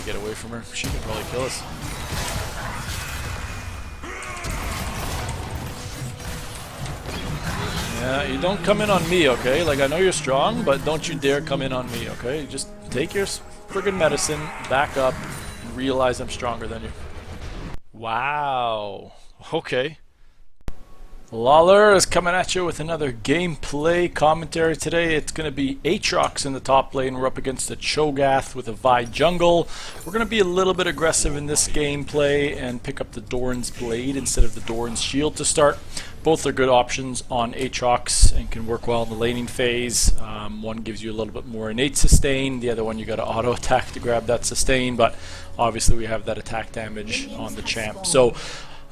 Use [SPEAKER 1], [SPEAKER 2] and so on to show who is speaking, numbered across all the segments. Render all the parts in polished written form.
[SPEAKER 1] to get away from her. She can probably kill us. Yeah, you don't come in on me, okay? Like, I know you're strong, but don't you dare come in on me, okay? Just take your friggin' medicine, back up, and realize I'm stronger than you. Wow. Okay. Lawler is coming at you with another gameplay commentary today. It's going to be Aatrox in the top lane. We're up against the Cho'Gath with a Vi jungle. We're going to be a little bit aggressive in this gameplay and pick up the Doran's Blade instead of the Doran's Shield to start. Both are good options on Aatrox and can work well in the laning phase. One gives you a little bit more innate sustain. The other one you got to auto attack to grab that sustain, but obviously we have that attack damage on the champ. So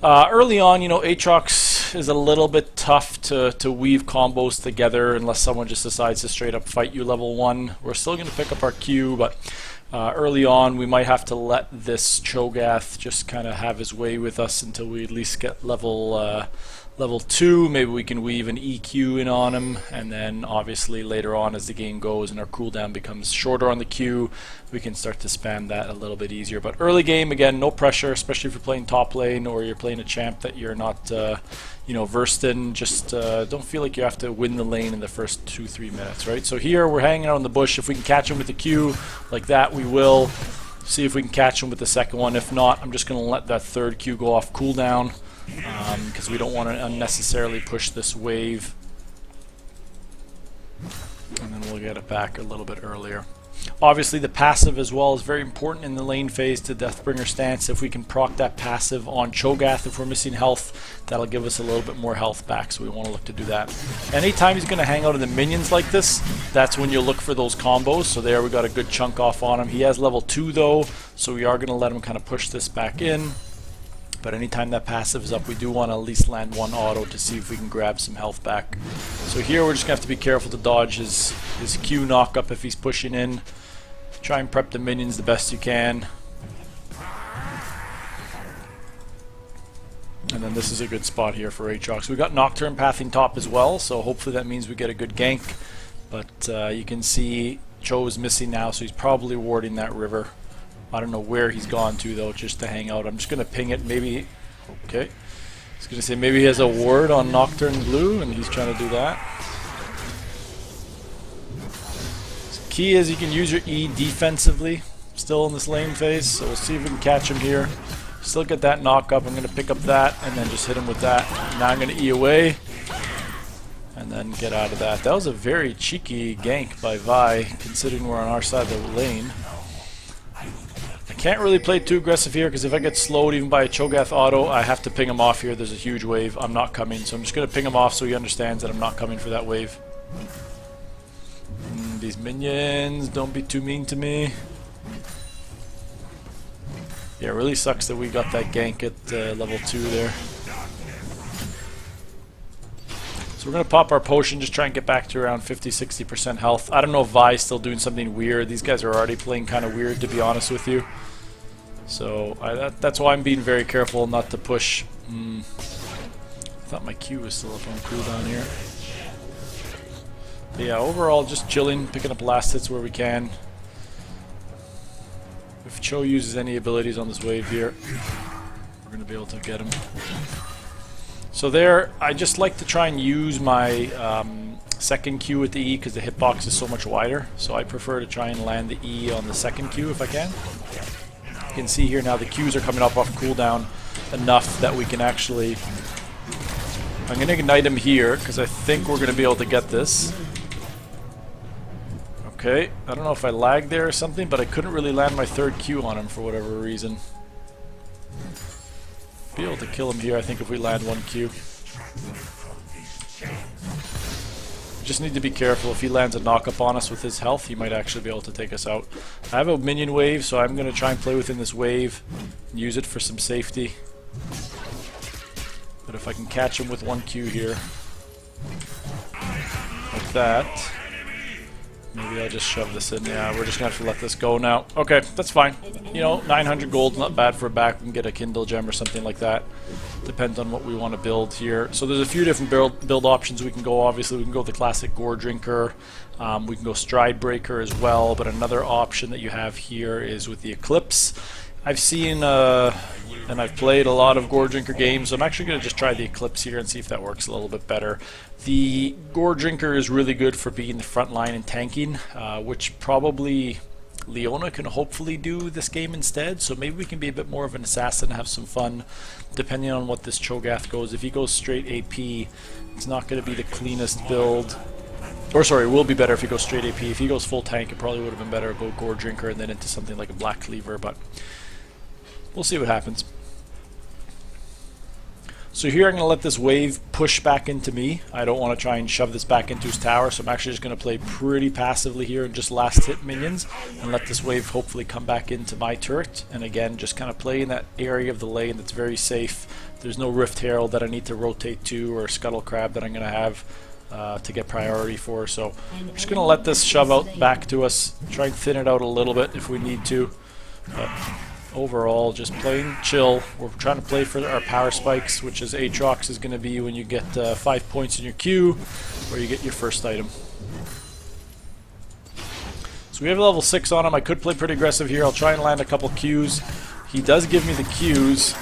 [SPEAKER 1] early on, you know, Aatrox is a little bit tough to weave combos together unless someone just decides to straight up fight you level 1. We're still going to pick up our Q, but early on we might have to let this Cho'Gath just kind of have his way with us until we at least get level 2. Maybe we can weave an EQ in on him, and then obviously later on as the game goes and our cooldown becomes shorter on the Q, we can start to spam that a little bit easier. But early game, again, no pressure, especially if you're playing top lane or you're playing a champ that you're not you know, versed in. Just don't feel like you have to win the lane in the first 2-3 minutes, right? So here we're hanging out in the bush. If we can catch him with the Q like that, we will. See if we can catch him with the second one. If not, I'm just going to let that third Q go off cooldown, because we don't want to unnecessarily push this wave, and then we'll get it back a little bit earlier. Obviously the passive as well is very important in the lane phase to Deathbringer stance. If we can proc that passive on Cho'Gath if we're missing health, that'll give us a little bit more health back, so we want to look to do that. Anytime he's going to hang out in the minions like this, that's when you look for those combos. So there we got a good chunk off on him. He has level 2 though, so we are going to let him kind of push this back in. But anytime that passive is up, we do want to at least land one auto to see if we can grab some health back. So here we're just going to have to be careful to dodge his Q knock up if he's pushing in. Try and prep the minions the best you can. And then this is a good spot here for Aatrox. We got Nocturne pathing top as well, so hopefully that means we get a good gank. But you can see Cho is missing now, so he's probably warding that river. I don't know where he's gone to though, just to hang out. I'm just gonna ping it, maybe. Okay. I was gonna say maybe he has a ward on Nocturne Blue and he's trying to do that. So key is you can use your E defensively still in this lane phase, so we'll see if we can catch him here. Still get that knock up. I'm gonna pick up that and then just hit him with that. Now I'm gonna E away and then get out of that. That was a very cheeky gank by Vi, considering we're on our side of the lane. Can't really play too aggressive here because if I get slowed even by a Cho'Gath auto, I have to ping him off here. There's a huge wave. I'm not coming, so I'm just going to ping him off so he understands that I'm not coming for that wave. These minions, don't be too mean to me. Yeah, it really sucks that we got that gank at level 2 there. So we're going to pop our potion, just try and get back to around 50-60% health. I don't know if Vi's still doing something weird. These guys are already playing kind of weird, to be honest with you. So that's why I'm being very careful not to push. I thought my Q was still up on cooldown here. But yeah, overall just chilling, picking up last hits where we can. If Cho uses any abilities on this wave here, we're going to be able to get him. So there, I just like to try and use my second Q with the E because the hitbox is so much wider. So I prefer to try and land the E on the second Q if I can. You can see here now the Qs are coming up off cooldown enough that we can actually... I'm going to ignite him here because I think we're going to be able to get this. Okay, I don't know if I lagged there or something, but I couldn't really land my third Q on him for whatever reason. Be able to kill him here, I think, if we land one Q. Just need to be careful. If he lands a knock-up on us with his health, he might actually be able to take us out. I have a minion wave, so I'm going to try and play within this wave and use it for some safety. But if I can catch him with one Q here, like that, maybe I'll just shove this in. Yeah, we're just going to have to let this go now. Okay, that's fine. You know, 900 gold, not bad for a back. We can get a Kindle gem or something like that. Depends on what we want to build here. So there's a few different build options we can go. Obviously, we can go the classic Goredrinker. We can go Stride Breaker as well, but another option that you have here is with the Eclipse. I've seen and I've played a lot of Goredrinker games, so I'm actually going to just try the Eclipse here and see if that works a little bit better. The Goredrinker is really good for being the front line and tanking, which probably Leona can hopefully do this game instead, so maybe we can be a bit more of an assassin and have some fun depending on what this Cho'Gath goes. If he goes straight AP, it's not going to be the cleanest build. Or sorry, it will be better if he goes straight AP. If he goes full tank, it probably would have been better to go Goredrinker and then into something like a Black Cleaver, but we'll see what happens. So here I'm going to let this wave push back into me. I don't want to try and shove this back into his tower, so I'm actually just going to play pretty passively here and just last hit minions and let this wave hopefully come back into my turret. And again, just kind of play in that area of the lane that's very safe. There's no Rift Herald that I need to rotate to or Scuttle Crab that I'm going to have to get priority for. So I'm just going to let this shove out back to us, try and thin it out a little bit if we need to. But overall, just plain chill. We're trying to play for our power spikes, which is Aatrox is going to be when you get 5 points in your queue, or you get your first item. So we have level 6 on him. I could play pretty aggressive here. I'll try and land a couple Qs. He does give me the Qs.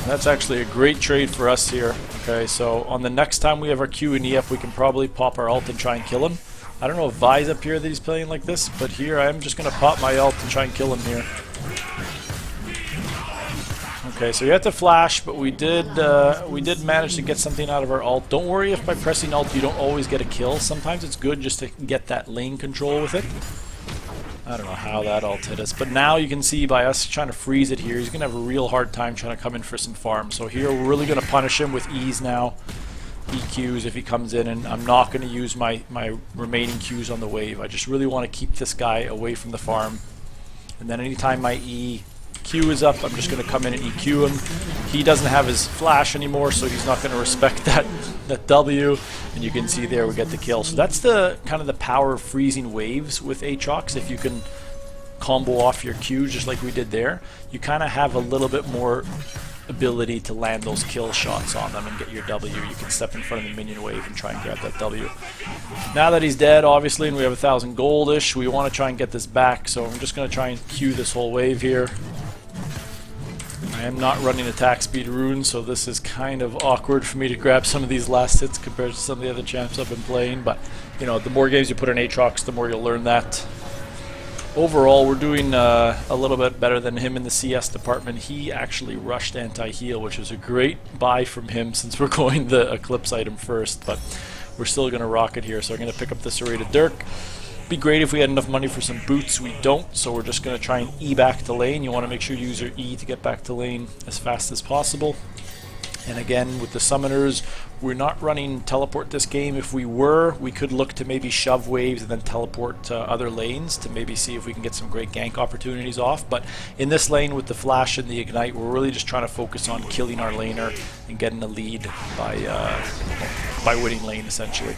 [SPEAKER 1] That's actually a great trade for us here. Okay, so on the next time we have our Q and EF, we can probably pop our ult and try and kill him. I don't know if Vi's up here that he's playing like this, but here I'm just going to pop my ult and try and kill him here. Okay, so you have to flash, but we did manage to get something out of our ult. Don't worry if by pressing ult you don't always get a kill. Sometimes it's good just to get that lane control with it. I don't know how that ult hit us, but now you can see by us trying to freeze it here, he's going to have a real hard time trying to come in for some farm. So here we're really going to punish him with E's now. EQs if he comes in, and I'm not going to use my remaining Qs on the wave. I just really want to keep this guy away from the farm. And then anytime my EQ is up, I'm just going to come in and EQ him. He doesn't have his flash anymore, so he's not going to respect that W. And you can see there we get the kill. So that's the kind of the power of freezing waves with Aatrox. If you can combo off your Qs just like we did there, you kind of have a little bit more ability to land those kill shots on them and get your W. You can step in front of the minion wave and try and grab that W. Now that he's dead, obviously, and we have 1,000 goldish, we want to try and get this back, so I'm just going to try and Q this whole wave here. I am not running attack speed runes, so this is kind of awkward for me to grab some of these last hits compared to some of the other champs I've been playing, but you know, the more games you put in Aatrox, the more you'll learn that. Overall, we're doing a little bit better than him in the CS department. He actually rushed anti-heal, which was a great buy from him since we're going the Eclipse item first, but we're still going to rock it here. So I'm going to pick up the Serrated Dirk. Be great if we had enough money for some boots. We don't, so we're just going to try and E back to lane. You want to make sure you use your E to get back to lane as fast as possible. And again, with the summoners, we're not running teleport this game. If we were, we could look to maybe shove waves and then teleport to other lanes to maybe see if we can get some great gank opportunities off. But in this lane with the flash and the ignite, we're really just trying to focus on killing our laner and getting a lead by winning lane, essentially.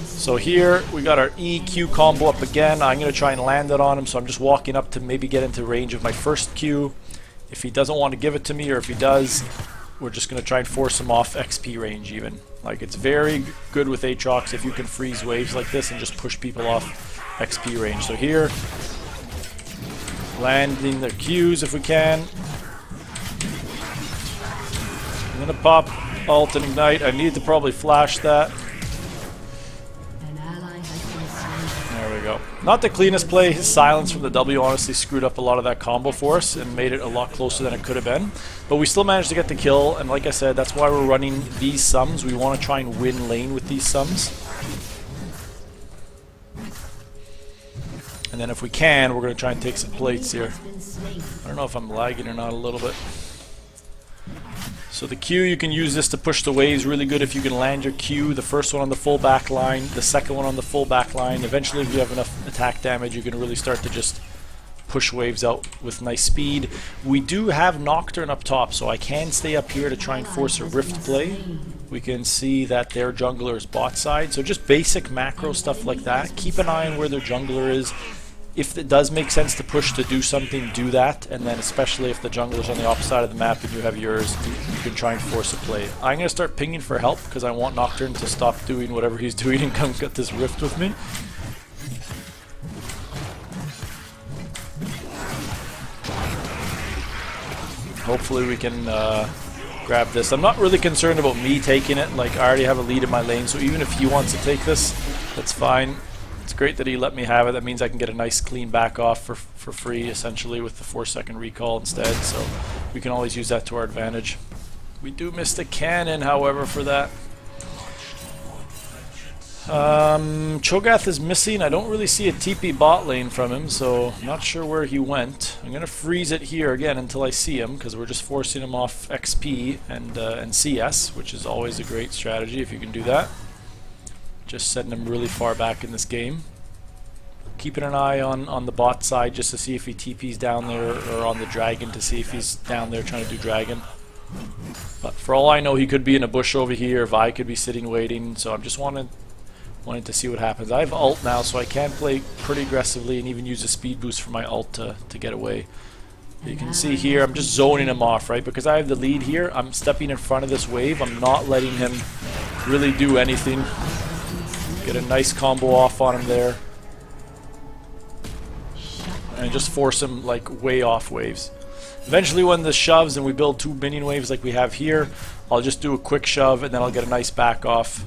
[SPEAKER 1] So here, we got our EQ combo up again. I'm going to try and land it on him, so I'm just walking up to maybe get into range of my first Q. If he doesn't want to give it to me, or if he does, we're just going to try and force him off XP range even. Like, it's very good with Aatrox if you can freeze waves like this and just push people off XP range. So here, landing their Qs if we can. I'm going to pop ult and ignite. I need to probably flash that. There we go. Not the cleanest play. His silence from the W honestly screwed up a lot of that combo for us and made it a lot closer than it could have been. But we still managed to get the kill, and like I said, that's why we're running these sums. We want to try and win lane with these sums. And then if we can, we're going to try and take some plates here. I don't know if I'm lagging or not a little bit. So the Q, you can use this to push the waves really good if you can land your Q, the first one on the full back line, the second one on the full back line. Eventually, if you have enough attack damage, you can really start to just push waves out with nice speed. We do have Nocturne up top, so I can stay up here to try and force a Rift play. We can see that their jungler is bot side, so just basic macro stuff like that. Keep an eye on where their jungler is. if it does make sense to push to do something, do that, and then especially if the jungler's on the opposite side of the map and you have yours, you can try and force a play. I'm going to start pinging for help because I want Nocturne to stop doing whatever he's doing and come get this rift with me. Hopefully we can grab this. I'm not really concerned about me taking it. Like, I already have a lead in my lane, so even if he wants to take this, that's fine. It's great that he let me have it. That means I can get a nice clean back off for free, essentially, with the 4-second recall instead. So we can always use that to our advantage. We do miss the cannon, however, for that. Cho'Gath is missing. I don't really see a TP bot lane from him, so I'm not sure where he went. I'm going to freeze it here again until I see him, because we're just forcing him off XP and CS, which is always a great strategy if you can do that. Just setting him really far back in this game. Keeping an eye on the bot side just to see if he TP's down there, or on the dragon to see if he's down there trying to do dragon. But for all I know, he could be in a bush over here. Vi could be sitting waiting, so I'm just wanting to see what happens. I have ult now, so I can play pretty aggressively and even use a speed boost for my ult to get away. You can see here, I'm just zoning him off, right? Because I have the lead here, I'm stepping in front of this wave. I'm not letting him really do anything. Get a nice combo off on him there. And just force him, like, way off waves. Eventually when this shoves and we build 2 minion waves like we have here, I'll just do a quick shove and then I'll get a nice back off.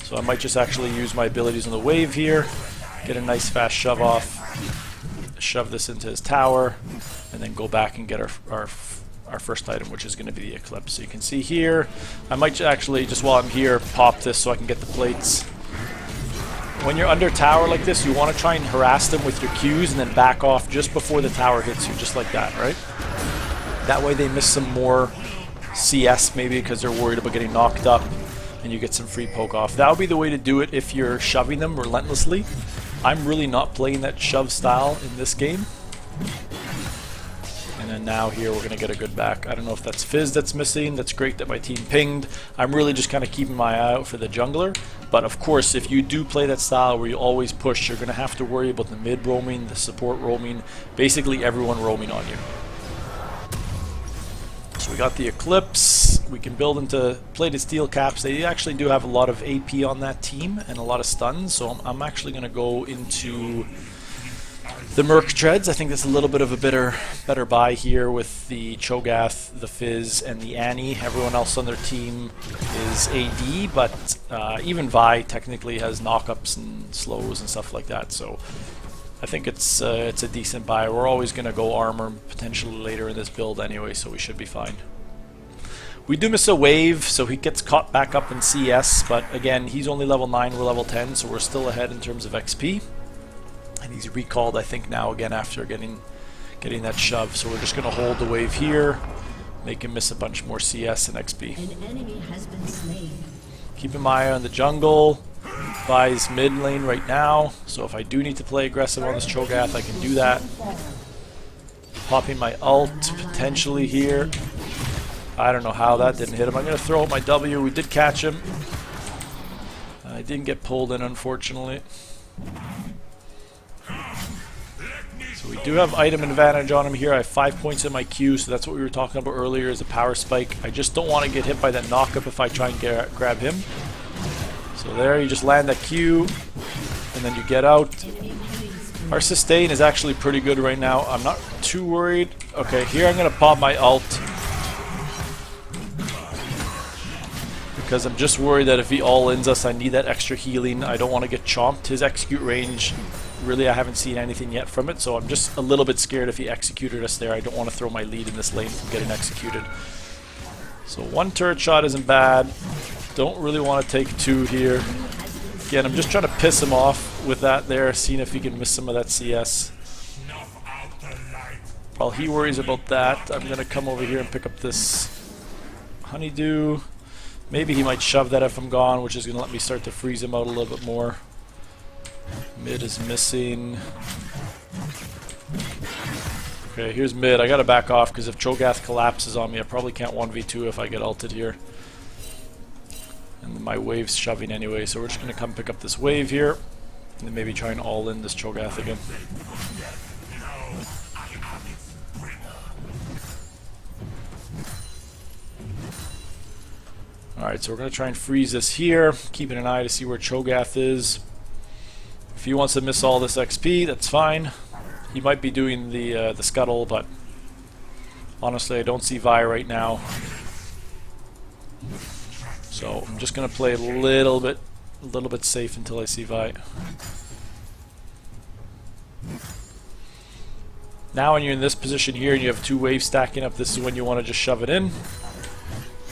[SPEAKER 1] So I might just actually use my abilities on the wave here, get a nice fast shove off, shove this into his tower, and then go back and get our first item, which is going to be the Eclipse. So you can see here, I might actually, just while I'm here, pop this so I can get the plates. When you're under tower like this, you want to try and harass them with your Qs and then back off just before the tower hits you, just like that, right? That way they miss some more CS maybe because they're worried about getting knocked up, and you get some free poke off. That would be the way to do it if you're shoving them relentlessly. I'm really not playing that shove style in this game. And then now here we're going to get a good back. I don't know if that's Fizz that's missing. That's great that my team pinged. I'm really just kind of keeping my eye out for the jungler. But of course, if you do play that style where you always push, you're going to have to worry about the mid roaming, the support roaming, basically everyone roaming on you. So we got the Eclipse. We can build into plated steel caps. They actually do have a lot of AP on that team and a lot of stuns, so I'm actually going to go into the Merc Treads. I think that's a little bit of a better buy here with the Cho'Gath, the Fizz, and the Annie. Everyone else on their team is AD, but even Vi technically has knockups and slows and stuff like that, so I think it's a decent buy. We're always going to go armor potentially later in this build anyway, so we should be fine. We do miss a wave, so he gets caught back up in CS, but again, he's only level 9, we're level 10, so we're still ahead in terms of XP. And he's recalled, I think, now again after getting that shove, so we're just going to hold the wave here, make him miss a bunch more CS and XP.
[SPEAKER 2] An enemy has been slain.
[SPEAKER 1] Keep my eye on the jungle. Vi's mid lane right now, so if I do need to play aggressive on this Cho'Gath, I can do that. Popping my ult potentially here. I don't know how that didn't hit him. I'm going to throw out my W. We did catch him. I didn't get pulled in, unfortunately. So we do have item advantage on him here. I have 5 points in my Q, so that's what we were talking about earlier, is a power spike. I just don't want to get hit by that knockup if I try and grab him. So there, you just land that Q, and then you get out. Our sustain is actually pretty good right now. I'm not too worried. Okay, here I'm going to pop my ult, because I'm just worried that if he all-ins us, I need that extra healing. I don't want to get chomped. His execute range, really I haven't seen anything yet from it, so I'm just a little bit scared if he executed us there. I don't want to throw my lead in this lane from getting executed. So 1 turret shot isn't bad. Don't really want to take 2 here. Again, I'm just trying to piss him off with that there, seeing if he can miss some of that CS. While he worries about that, I'm going to come over here and pick up this honeydew. Maybe he might shove that if I'm gone, which is going to let me start to freeze him out a little bit more. Mid is missing. Okay, here's mid. I gotta back off because if Cho'Gath collapses on me, I probably can't 1v2 if I get ulted here. And my wave's shoving anyway, so we're just gonna come pick up this wave here, and then maybe try and all-in this Cho'Gath again. Alright, so we're going to try and freeze this here, keeping an eye to see where Cho'Gath is. If he wants to miss all this XP, that's fine. He might be doing the scuttle, but honestly I don't see Vi right now. So I'm just going to play a little bit safe until I see Vi. Now when you're in this position here and you have two waves stacking up, this is when you want to just shove it in.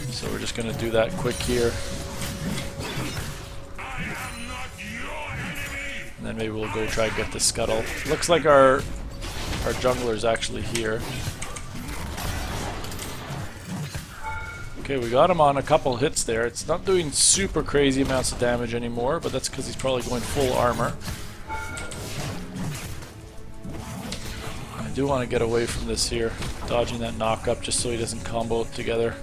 [SPEAKER 1] So we're just going to do that quick here. And then maybe we'll go try and get the scuttle. Looks like our jungler's actually here. Okay, we got him on a couple hits there. It's not doing super crazy amounts of damage anymore, but that's because he's probably going full armor. I do want to get away from this here, dodging that knock up just so he doesn't combo together.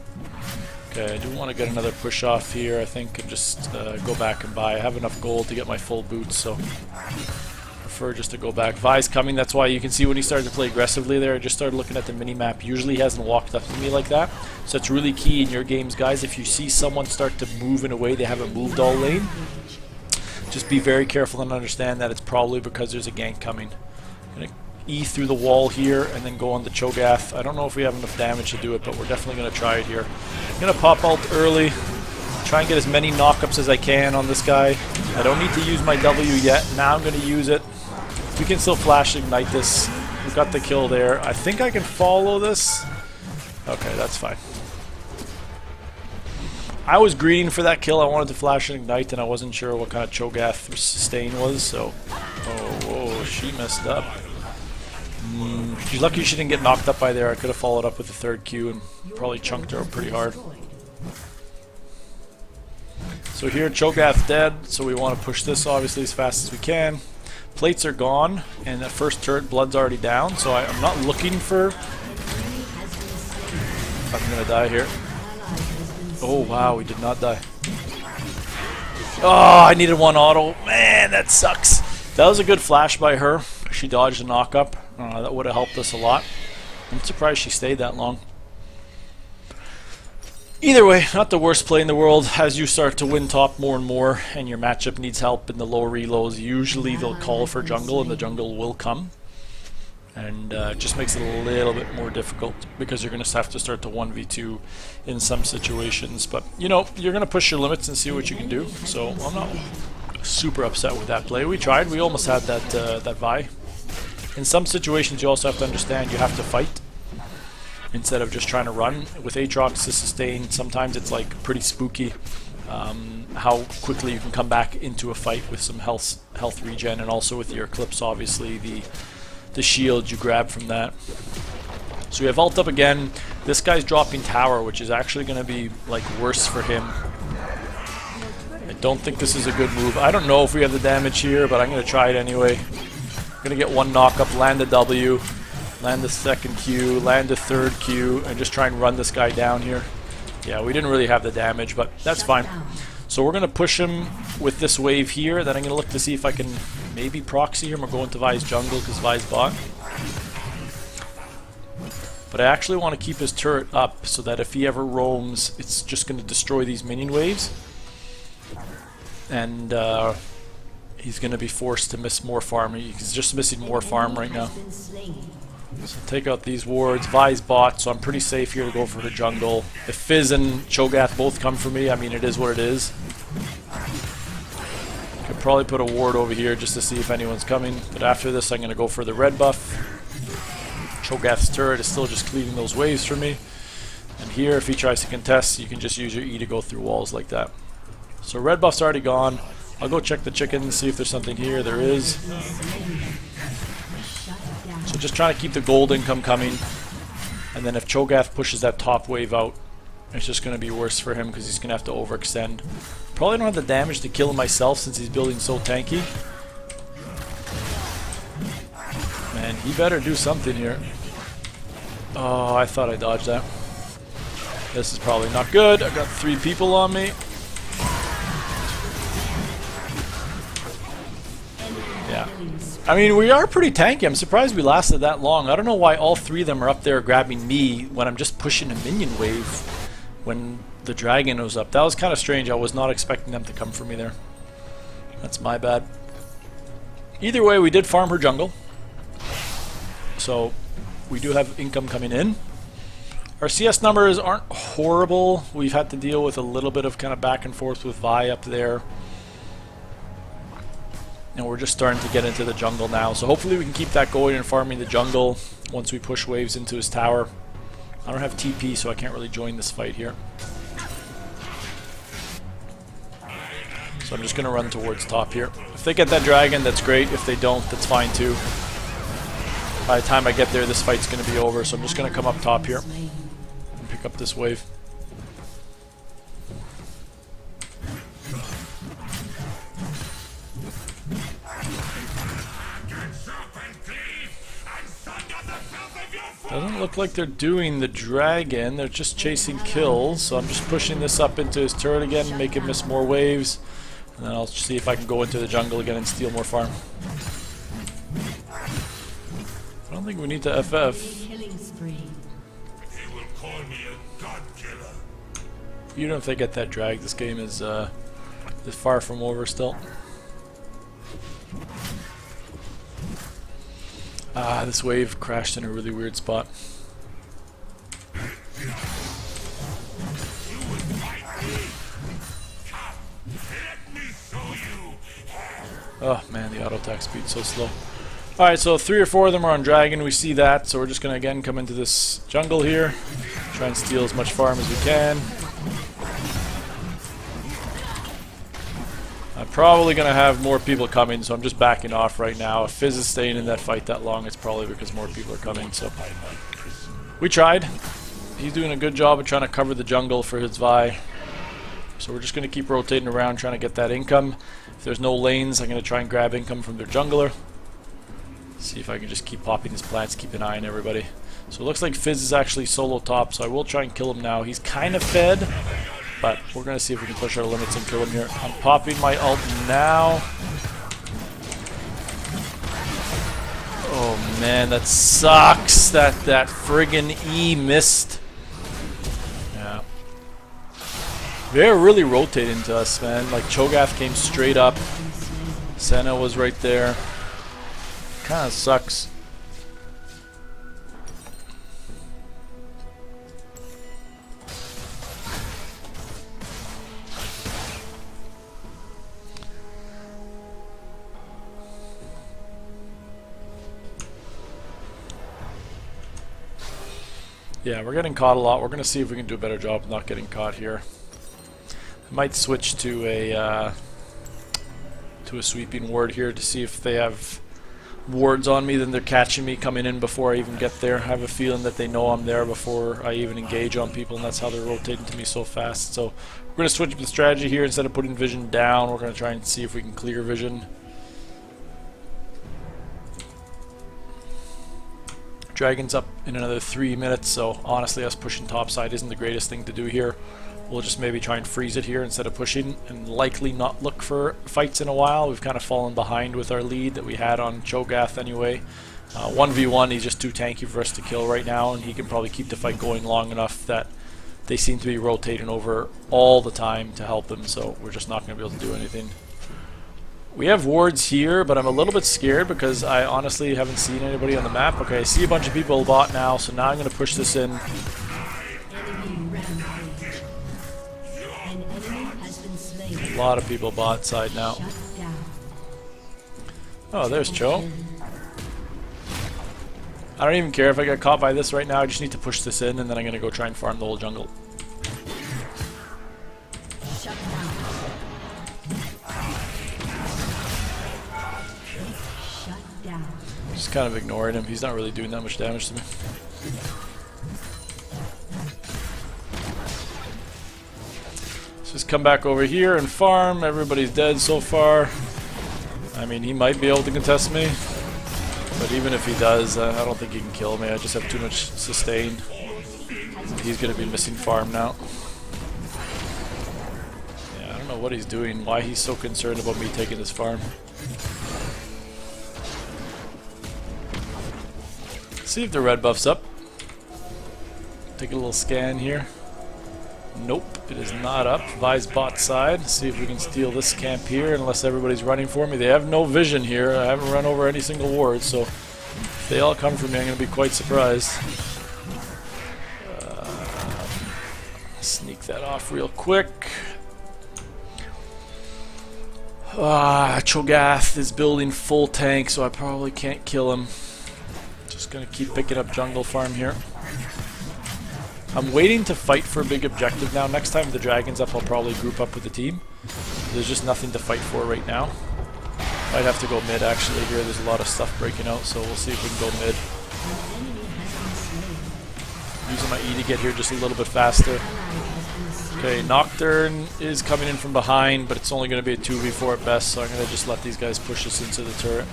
[SPEAKER 1] Okay, I do want to get another push off here, I think, and just go back and buy. I have enough gold to get my full boots, so prefer just to go back. Vi's coming, that's why you can see when he started to play aggressively there, I just started looking at the mini-map. Usually he hasn't walked up to me like that, so it's really key in your games, guys. If you see someone start to move in a way they haven't moved all lane, just be very careful and understand that it's probably because there's a gank coming. I'm gonna E through the wall here and then go on the Cho'Gath. I don't know if we have enough damage to do it, but we're definitely going to try it here. I'm going to pop ult early, try and get as many knockups as I can on this guy. I don't need to use my W yet. Now I'm going to use it. We can still flash ignite this. We got the kill there. I think I can follow this. Okay, that's fine. I was greeting for that kill. I wanted to flash and ignite, and I wasn't sure what kind of Cho'Gath sustain was, so... Oh, whoa, she messed up. She's lucky she didn't get knocked up by there. I could have followed up with the third Q and probably chunked her pretty hard. So here, Cho'Gath dead, so we want to push this obviously as fast as we can. Plates are gone, and that first turret, blood's already down, so I'm not looking for... I'm gonna die here. Oh wow, we did not die. Oh, I needed one auto. Man, that sucks. That was a good flash by her. She dodged a knock-up. That would have helped us a lot. I'm surprised she stayed that long. Either way, not the worst play in the world. As you start to win top more and more, and your matchup needs help in the low reloads, usually they'll call for jungle, and the jungle will come. And it just makes it a little bit more difficult, because you're going to have to start to 1v2 in some situations. But, you know, you're going to push your limits and see what you can do. So I'm not super upset with that play. We tried. We almost had that Vi. In some situations, you also have to understand you have to fight instead of just trying to run. With Aatrox to sustain, sometimes it's like pretty spooky how quickly you can come back into a fight with some health regen, and also with your Eclipse, obviously the shield you grab from that. So we have ult up again. This guy's dropping tower, which is actually going to be like worse for him. I don't think this is a good move. I don't know if we have the damage here, but I'm going to try it anyway. I'm going to get one knock up, land the W, land the second Q, land the third Q, and just try and run this guy down here. Yeah, we didn't really have the damage, but that's fine. So we're going to push him with this wave here. Then I'm going to look to see if I can maybe proxy him or go into Vi's jungle, because Vi's bot. But I actually want to keep his turret up so that if he ever roams, it's just going to destroy these minion waves. And he's going to be forced to miss more farm. He's just missing more farm right now. So take out these wards. Vi's bot, so I'm pretty safe here to go for her jungle. If Fizz and Cho'Gath both come for me, I mean, it is what it is. Could probably put a ward over here just to see if anyone's coming. But after this, I'm going to go for the red buff. Cho'Gath's turret is still just cleaving those waves for me. And here, if he tries to contest, you can just use your E to go through walls like that. So red buff's already gone. I'll go check the chickens, see if there's something here. There is. So just trying to keep the gold income coming. And then if Cho'Gath pushes that top wave out, it's just going to be worse for him because he's going to have to overextend. Probably don't have the damage to kill him myself since he's building so tanky. Man, he better do something here. Oh, I thought I dodged that. This is probably not good. I got 3 people on me. Yeah. I mean, we are pretty tanky. I'm surprised we lasted that long. I don't know why all 3 of them are up there grabbing me when I'm just pushing a minion wave. When the dragon was up. That was kind of strange. I was not expecting them to come for me there. That's my bad. Either way, we did farm her jungle. So we do have income coming in. Our CS numbers aren't horrible. We've had to deal with a little bit of kind of back and forth with Vi up there. And we're just starting to get into the jungle now. So hopefully we can keep that going and farming the jungle once we push waves into his tower. I don't have TP, so I can't really join this fight here. So I'm just going to run towards top here. If they get that dragon, that's great. If they don't, that's fine too. By the time I get there, this fight's going to be over. So I'm just going to come up top here and pick up this wave. Doesn't look like they're doing the dragon. They're just chasing kills. So I'm just pushing this up into his turret again and make him miss more waves. And then I'll see if I can go into the jungle again and steal more farm. I don't think we need to FF. Even if they get that drag, this game is far from over still. Ah, this wave crashed in a really weird spot. Oh man, the auto attack speed's so slow. Alright, so 3 or 4 of them are on dragon, we see that, so we're just gonna again come into this jungle here. Try and steal as much farm as we can. I'm probably going to have more people coming, so I'm just backing off right now. If Fizz is staying in that fight that long, it's probably because more people are coming. So we tried. He's doing a good job of trying to cover the jungle for his Vi. So we're just going to keep rotating around trying to get that income. If there's no lanes, I'm going to try and grab income from their jungler. See if I can just keep popping his plants, keep an eye on everybody. So it looks like Fizz is actually solo top, so I will try and kill him now. He's kind of fed. But we're going to see if we can push our limits and kill him here. I'm popping my ult now. Oh man, that sucks. That friggin' E missed. Yeah. They're really rotating to us, man. Like Cho'Gath came straight up. Senna was right there. Kinda sucks. Yeah, we're getting caught a lot. We're going to see if we can do a better job of not getting caught here. I might switch to a sweeping ward here to see if they have wards on me, then they're catching me coming in before I even get there. I have a feeling that they know I'm there before I even engage on people, and that's how they're rotating to me so fast. So we're going to switch up the strategy here. Instead of putting vision down, we're going to try and see if we can clear vision. Dragon's up in another 3 minutes, so honestly us pushing topside isn't the greatest thing to do here. We'll just maybe try and freeze it here instead of pushing, and likely not look for fights in a while. We've kind of fallen behind with our lead that we had on Cho'Gath anyway. 1v1, he's just too tanky for us to kill right now, and he can probably keep the fight going long enough that they seem to be rotating over all the time to help him, so we're just not going to be able to do anything. We have wards here, but I'm a little bit scared because I honestly haven't seen anybody on the map. Okay, I see a bunch of people bot now, so now I'm going to push this in. A lot of people bot side now. Oh, there's Cho. I don't even care if I get caught by this right now. I just need to push this in, and then I'm going to go try and farm the whole jungle. Just kind of ignoring him. He's not really doing that much damage to me. Let's just come back over here and farm. Everybody's dead so far. I mean, he might be able to contest me, but even if he does, I don't think he can kill me. I just have too much sustain. He's going to be missing farm now. Yeah, I don't know what he's doing, why he's so concerned about me taking this farm. See if the red buff's up. Take a little scan here. Nope, it is not up. Vi's bot side. See if we can steal this camp here, unless everybody's running for me. They have no vision here. I haven't run over any single ward, so if they all come for me, I'm going to be quite surprised. Sneak that off real quick. Cho'Gath is building full tank, so I probably can't kill him. Just going to keep picking up jungle farm here. I'm waiting to fight for a big objective now. Next time the dragon's up, I'll probably group up with the team. There's just nothing to fight for right now. Might have to go mid actually here. There's a lot of stuff breaking out, so we'll see if we can go mid. Using my E to get here just a little bit faster. Okay, Nocturne is coming in from behind, but it's only going to be a 2v4 at best, so I'm going to just let these guys push us into the turret.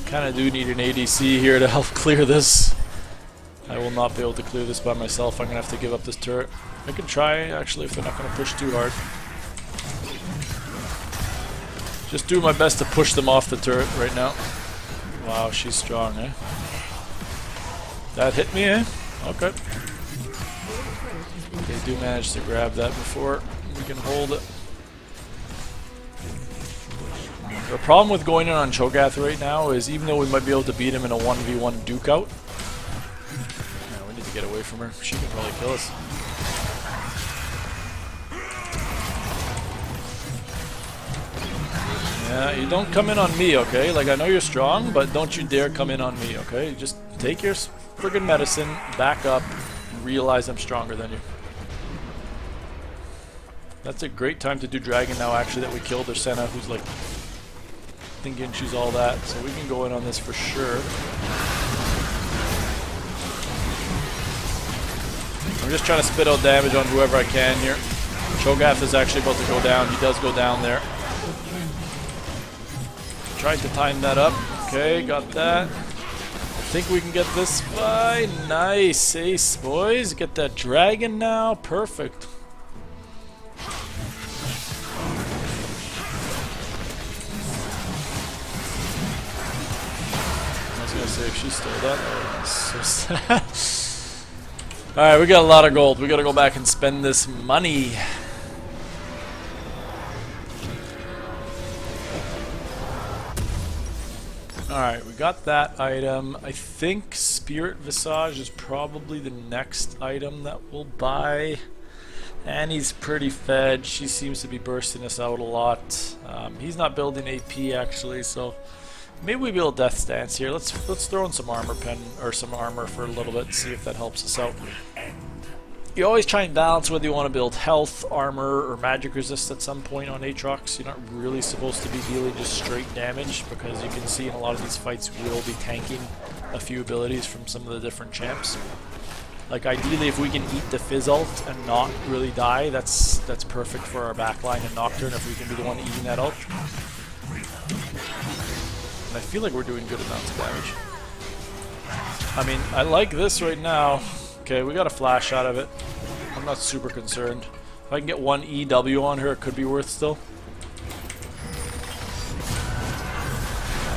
[SPEAKER 1] Kind of do need an ADC here to help clear this. I will not be able to clear this by myself. I'm going to have to give up this turret. I can try, actually, if they're not going to push too hard. Just do my best to push them off the turret right now. Wow, she's strong, eh? That hit me, eh? Okay. They do manage to grab that before we can hold it. The problem with going in on Cho'Gath right now is even though we might be able to beat him in a 1v1 duke out, we need to get away from her. She can probably kill us. Yeah, you don't come in on me, okay? Like, I know you're strong, but don't you dare come in on me, okay? Just take your friggin' medicine, back up, and realize I'm stronger than you. That's a great time to do dragon now, actually, that we killed their Senna, who's like thinking she's all that, so we can go in on this for sure. I'm just trying to spit out damage on whoever I can here. Cho'Gath is actually about to go down. He does go down there. Tried to time that up. Okay, got that. I think we can get this by. Nice. Ace, boys. Get that dragon now. Perfect. I was going to say if she stole that. Oh, so sad. Alright, we got a lot of gold. We got to go back and spend this money. Alright, we got that item. I think Spirit Visage is probably the next item that we'll buy. Annie's pretty fed. She seems to be bursting us out a lot. He's not building AP actually, so maybe we build Death Stance here. Let's throw in some armor pen or some armor for a little bit and see if that helps us out. You always try and balance whether you want to build health, armor, or magic resist at some point on Aatrox. You're not really supposed to be dealing just straight damage because you can see in a lot of these fights we'll be tanking a few abilities from some of the different champs. Like ideally if we can eat the Fizz ult and not really die, that's perfect for our backline and Nocturne if we can be the one eating that ult. And I feel like we're doing good amounts of damage. I mean, I like this right now. Okay, we got a flash out of it. I'm not super concerned. If I can get one EW on her, it could be worth still.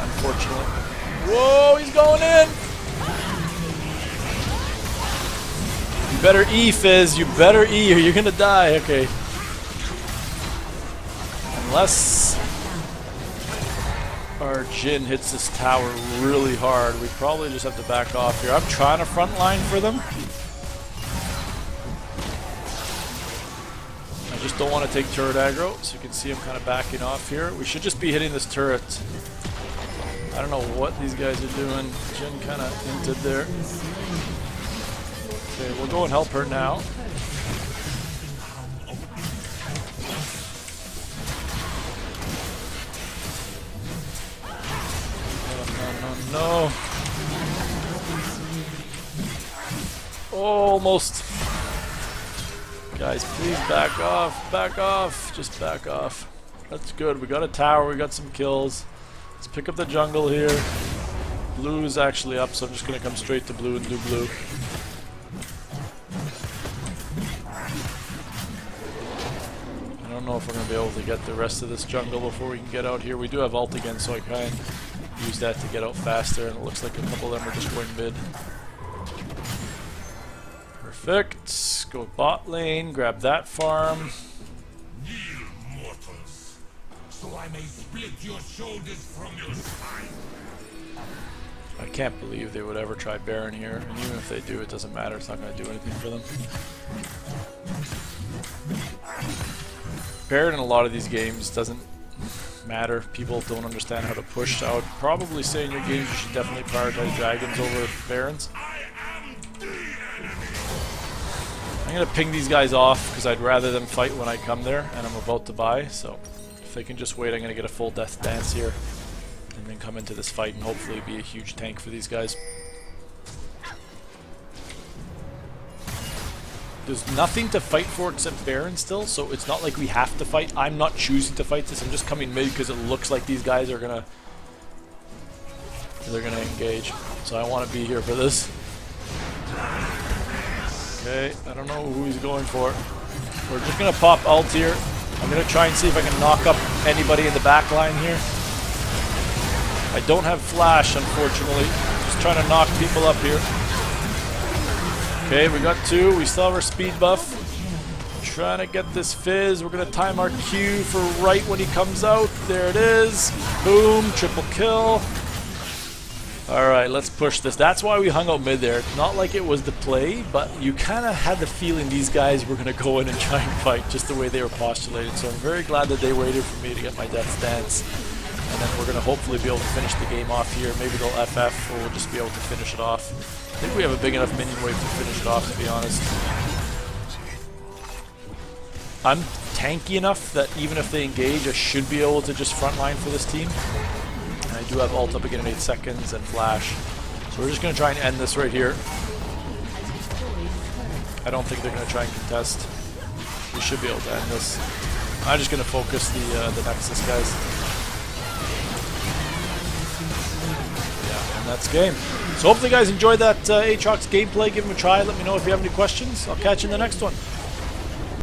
[SPEAKER 1] Unfortunately. Whoa, he's going in! You better E, Fizz. You better E or you're gonna die. Okay. Unless our Jhin hits this tower really hard, we probably just have to back off here. I'm trying to front line for them. I just don't want to take turret aggro, so you can see I'm kind of backing off here. We should just be hitting this turret. I don't know what these guys are doing. Jhin kind of hinted there. Okay, we'll go and help her now. No. Almost. Guys, please back off, just back off. That's good, we got a tower, we got some kills. Let's pick up the jungle here. Blue's actually up, so I'm just gonna come straight to blue and do blue. I don't know if we're gonna be able to get the rest of this jungle before we can get out here. We do have ult again, so I can use that to get out faster, and it looks like a couple of them are just going mid. Perfect. Go bot lane, grab that farm.
[SPEAKER 3] Kneel, mortals, so I may split your shoulders from your spine.
[SPEAKER 1] I can't believe they would ever try Baron here, and even if they do, it doesn't matter. It's not going to do anything for them. Baron in a lot of these games doesn't matter. People don't understand how to push. I would probably say in your games you should definitely prioritize dragons over Barons. I'm going to ping these guys off because I'd rather them fight when I come there, and I'm about to buy, so if they can just wait, I'm going to get a full death dance here. And then come into this fight and hopefully be a huge tank for these guys. There's nothing to fight for except Baron still, so it's not like we have to fight. I'm not choosing to fight this. I'm just coming mid because it looks like these guys are gonna engage. So I want to be here for this. Okay, I don't know who he's going for. We're just gonna pop ult here. I'm gonna try and see if I can knock up anybody in the back line here. I don't have flash, unfortunately. Just trying to knock people up here. Okay, we got two. We still have our speed buff. Trying to get this fizz. We're going to time our Q for right when he comes out. There it is. Boom. Triple kill. Alright, let's push this. That's why we hung out mid there. Not like it was the play, but you kind of had the feeling these guys were going to go in and try and fight just the way they were postulated. So I'm very glad that they waited for me to get my death stance. And then we're going to hopefully be able to finish the game off here. Maybe they'll FF, or we'll just be able to finish it off. I think we have a big enough minion wave to finish it off, to be honest. I'm tanky enough that even if they engage, I should be able to just frontline for this team. And I do have ult up again in 8 seconds and flash. So we're just going to try and end this right here. I don't think they're going to try and contest. We should be able to end this. I'm just going to focus the Nexus guys. And that's game. So hopefully you guys enjoyed that Aatrox gameplay. Give him a try. Let me know if you have any questions. I'll catch you in the next one.